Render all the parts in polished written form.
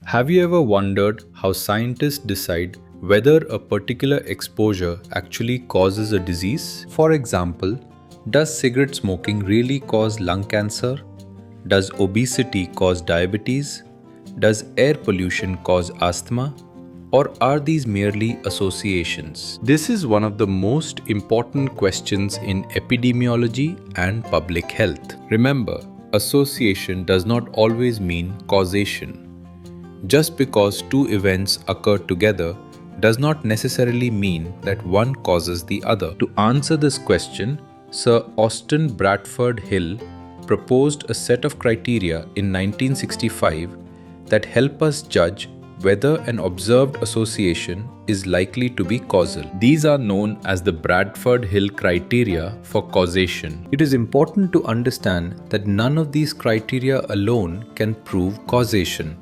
Have you ever wondered how scientists decide whether a particular exposure actually causes a disease? For example, does cigarette smoking really cause lung cancer? Does obesity cause diabetes? Does air pollution cause asthma? Or are these merely associations? This is one of the most important questions in epidemiology and public health. Remember, association does not always mean causation. Just because two events occur together does not necessarily mean that one causes the other. To answer this question, Sir Austin Bradford Hill proposed a set of criteria in 1965 that help us judge whether an observed association is likely to be causal. These are known as the Bradford Hill Criteria for causation. It is important to understand that none of these criteria alone can prove causation.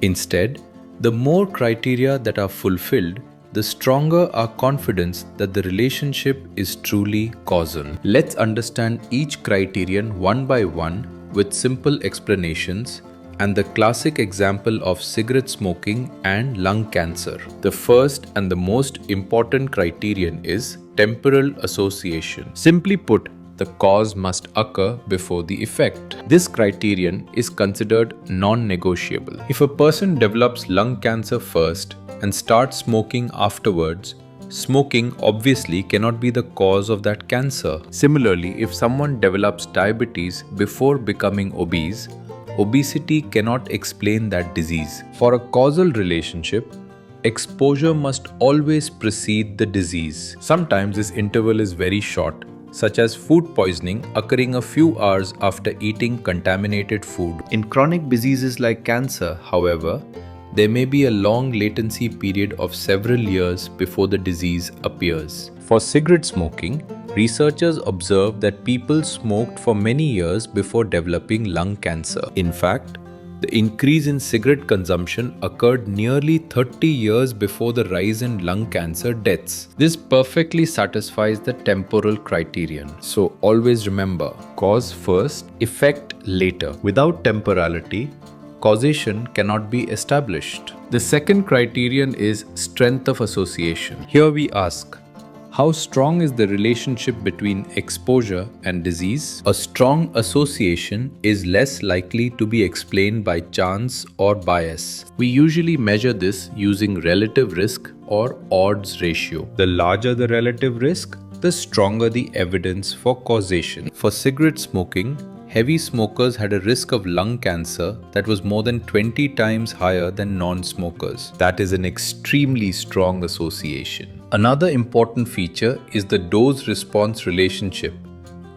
Instead, the more criteria that are fulfilled, the stronger our confidence that the relationship is truly causal. Let's understand each criterion one by one with simple explanations and the classic example of cigarette smoking and lung cancer. The first and the most important criterion is temporal association. Simply put, the cause must occur before the effect. This criterion is considered non-negotiable. If a person develops lung cancer first and starts smoking afterwards, smoking obviously cannot be the cause of that cancer. Similarly, if someone develops diabetes before becoming obese, obesity cannot explain that disease. For a causal relationship, exposure must always precede the disease. Sometimes this interval is very short, such as food poisoning occurring a few hours after eating contaminated food. In chronic diseases like cancer, however, there may be a long latency period of several years before the disease appears. For cigarette smoking, researchers observed that people smoked for many years before developing lung cancer. In fact, the increase in cigarette consumption occurred nearly 30 years before the rise in lung cancer deaths. This perfectly satisfies the temporal criterion. So always remember, cause first, effect later. Without temporality, causation cannot be established. The second criterion is strength of association. Here we ask, how strong is the relationship between exposure and disease? A strong association is less likely to be explained by chance or bias. We usually measure this using relative risk or odds ratio. The larger the relative risk, the stronger the evidence for causation. For cigarette smoking, heavy smokers had a risk of lung cancer that was more than 20 times higher than non-smokers. That is an extremely strong association. Another important feature is the dose-response relationship,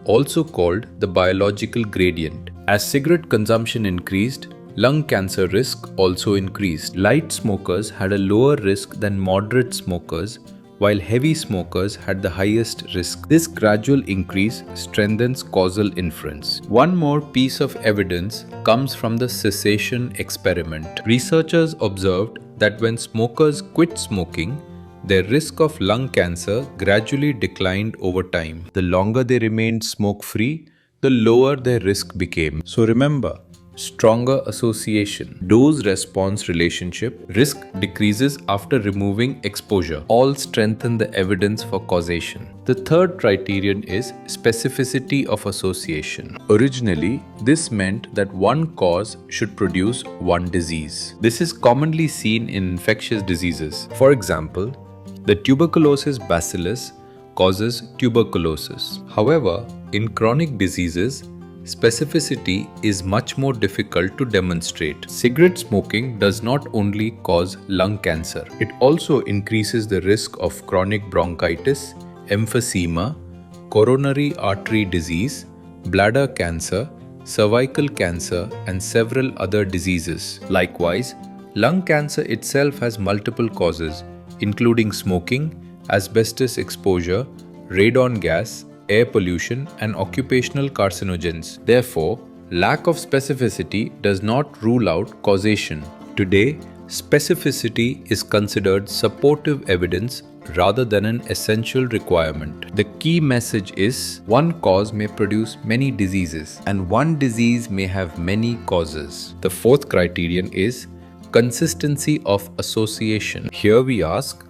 also called the biological gradient. As cigarette consumption increased, lung cancer risk also increased. Light smokers had a lower risk than moderate smokers, while heavy smokers had the highest risk. This gradual increase strengthens causal inference. One more piece of evidence comes from the cessation experiment. Researchers observed that when smokers quit smoking, their risk of lung cancer gradually declined over time. The longer they remained smoke-free, the lower their risk became. So remember, stronger association, dose-response relationship, risk decreases after removing exposure. All strengthen the evidence for causation. The third criterion is specificity of association. Originally, this meant that one cause should produce one disease. This is commonly seen in infectious diseases. For example, the tuberculosis bacillus causes tuberculosis. However, in chronic diseases, specificity is much more difficult to demonstrate. Cigarette smoking does not only cause lung cancer, it also increases the risk of chronic bronchitis, emphysema, coronary artery disease, bladder cancer, cervical cancer, and several other diseases. Likewise, lung cancer itself has multiple causes, including smoking, asbestos exposure, radon gas, air pollution, and occupational carcinogens. Therefore, lack of specificity does not rule out causation. Today, specificity is considered supportive evidence rather than an essential requirement. The key message is, one cause may produce many diseases, and one disease may have many causes. The fourth criterion is, Consistency of association. Here we ask,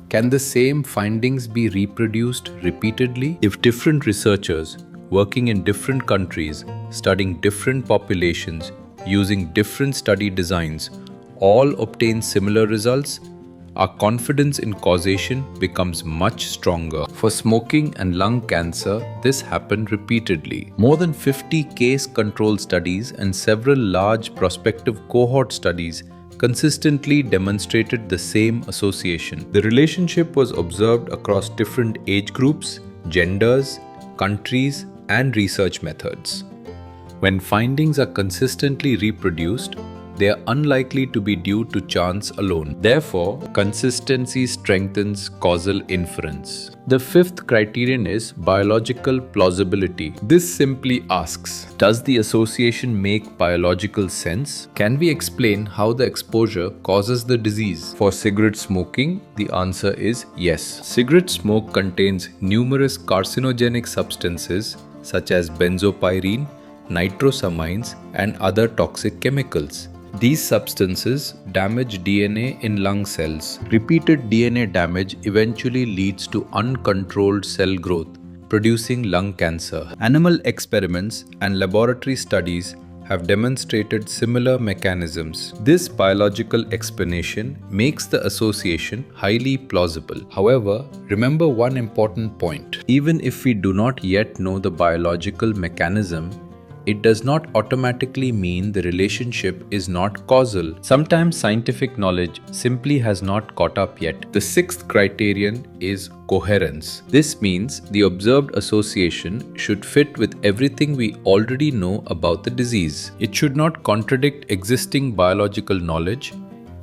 can the same findings be reproduced repeatedly? If different researchers working in different countries, studying different populations, using different study designs, all obtain similar results, our confidence in causation becomes much stronger. For smoking and lung cancer, this happened repeatedly. More than 50 case control studies and several large prospective cohort studies consistently demonstrated the same association. The relationship was observed across different age groups, genders, countries, and research methods. When findings are consistently reproduced, they are unlikely to be due to chance alone. Therefore, consistency strengthens causal inference. The fifth criterion is biological plausibility. This simply asks, does the association make biological sense? Can we explain how the exposure causes the disease? For cigarette smoking, the answer is yes. Cigarette smoke contains numerous carcinogenic substances such as benzopyrene, nitrosamines, and other toxic chemicals. These substances damage DNA in lung cells. Repeated DNA damage eventually leads to uncontrolled cell growth, producing lung cancer. Animal experiments and laboratory studies have demonstrated similar mechanisms. This biological explanation makes the association highly plausible. However, remember one important point. Even if we do not yet know the biological mechanism, it does not automatically mean the relationship is not causal. Sometimes scientific knowledge simply has not caught up yet. The sixth criterion is coherence. This means the observed association should fit with everything we already know about the disease. It should not contradict existing biological knowledge,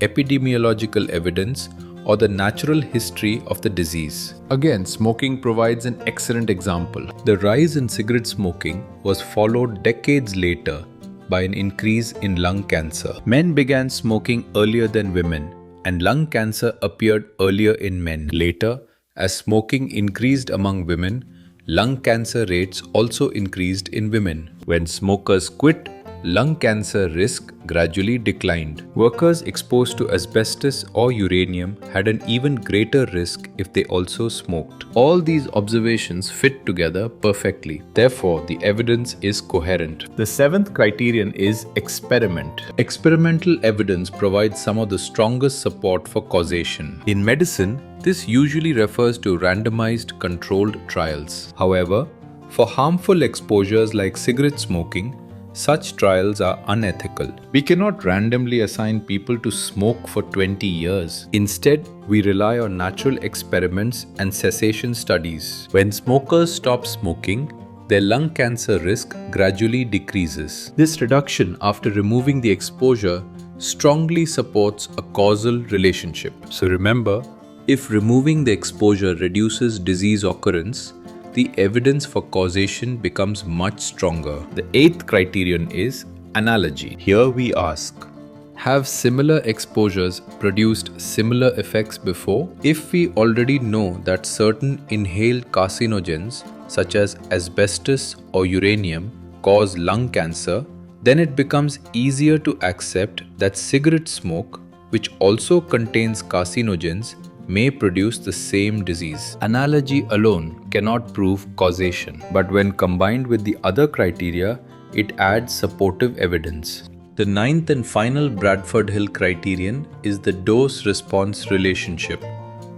epidemiological evidence, or the natural history of the disease. Again, smoking provides an excellent example. The rise in cigarette smoking was followed decades later by an increase in lung cancer. Men began smoking earlier than women, and lung cancer appeared earlier in men. Later, as smoking increased among women, lung cancer rates also increased in women. When smokers quit, lung cancer risk gradually declined. Workers exposed to asbestos or uranium had an even greater risk if they also smoked. All these observations fit together perfectly. Therefore, the evidence is coherent. The seventh criterion is experiment. Experimental evidence provides some of the strongest support for causation. In medicine, this usually refers to randomized controlled trials. However, for harmful exposures like cigarette smoking, such trials are unethical. We cannot randomly assign people to smoke for 20 years. Instead, we rely on natural experiments and cessation studies. When smokers stop smoking, their lung cancer risk gradually decreases. This reduction after removing the exposure strongly supports a causal relationship. So remember, if removing the exposure reduces disease occurrence, the evidence for causation becomes much stronger. The eighth criterion is analogy. Here we ask, have similar exposures produced similar effects before? If we already know that certain inhaled carcinogens such as asbestos or uranium cause lung cancer, then it becomes easier to accept that cigarette smoke, which also contains carcinogens, may produce the same disease. Analogy alone cannot prove causation, but when combined with the other criteria, it adds supportive evidence. The ninth and final Bradford Hill criterion is the dose-response relationship,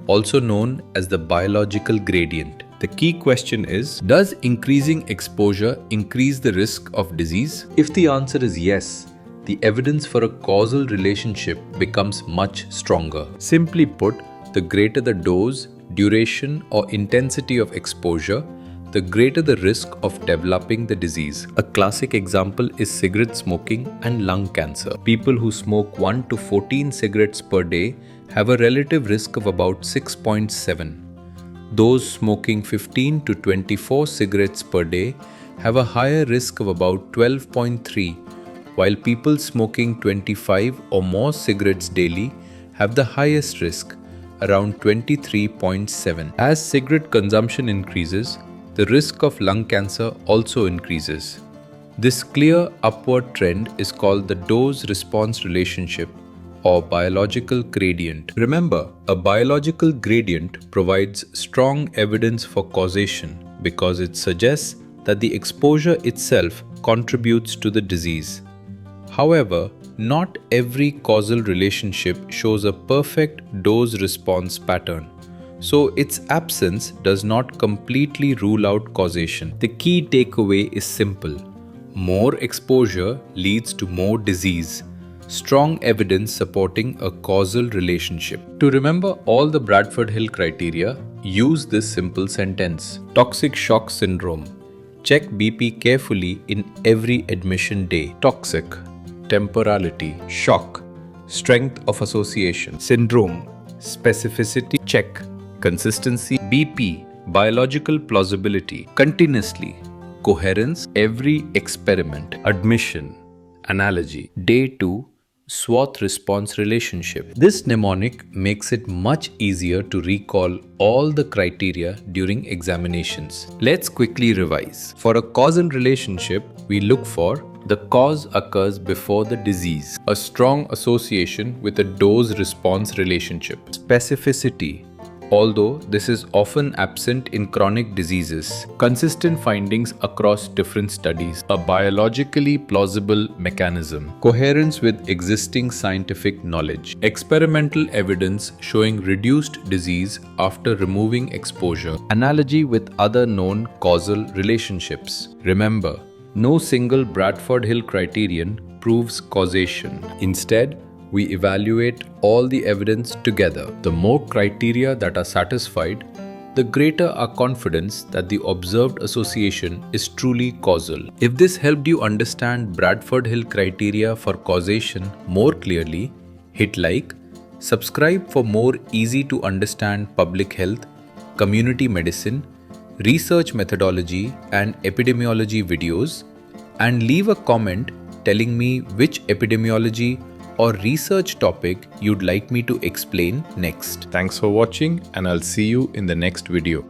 also known as the biological gradient. The key question is, does increasing exposure increase the risk of disease? If the answer is yes, the evidence for a causal relationship becomes much stronger. Simply put, the greater the dose, duration, or intensity of exposure, the greater the risk of developing the disease. A classic example is cigarette smoking and lung cancer. People who smoke 1 to 14 cigarettes per day have a relative risk of about 6.7. Those smoking 15 to 24 cigarettes per day have a higher risk of about 12.3, while people smoking 25 or more cigarettes daily have the highest risk, around 23.7. As cigarette consumption increases, the risk of lung cancer also increases. This clear upward trend is called the dose-response relationship, or biological gradient. Remember, a biological gradient provides strong evidence for causation because it suggests that the exposure itself contributes to the disease. However, not every causal relationship shows a perfect dose-response pattern, so its absence does not completely rule out causation. The key takeaway is simple. More exposure leads to more disease. Strong evidence supporting a causal relationship. To remember all the Bradford Hill criteria, use this simple sentence. Toxic shock syndrome. Check BP carefully in every admission day. Toxic. Temporality. Shock. Strength of association. Syndrome. Specificity. Check. Consistency. BP. Biological plausibility. Continuously. Coherence. Every experiment. Admission. Analogy. Day 2. SWOT response relationship. This mnemonic makes it much easier to recall all the criteria during examinations. Let's quickly revise. For a causal relationship, we look for the cause occurs before the disease, a strong association with a dose-response relationship. Specificity. Although this is often absent in chronic diseases, consistent findings across different studies, a biologically plausible mechanism, coherence with existing scientific knowledge, experimental evidence showing reduced disease after removing exposure, analogy with other known causal relationships. Remember, no single Bradford Hill criterion proves causation. Instead, we evaluate all the evidence together. The more criteria that are satisfied, the greater our confidence that the observed association is truly causal. If this helped you understand Bradford Hill criteria for causation more clearly, hit like, subscribe for more easy to understand public health, community medicine, research methodology and epidemiology videos, and leave a comment telling me which epidemiology or research topic you'd like me to explain next. Thanks for watching, and I'll see you in the next video.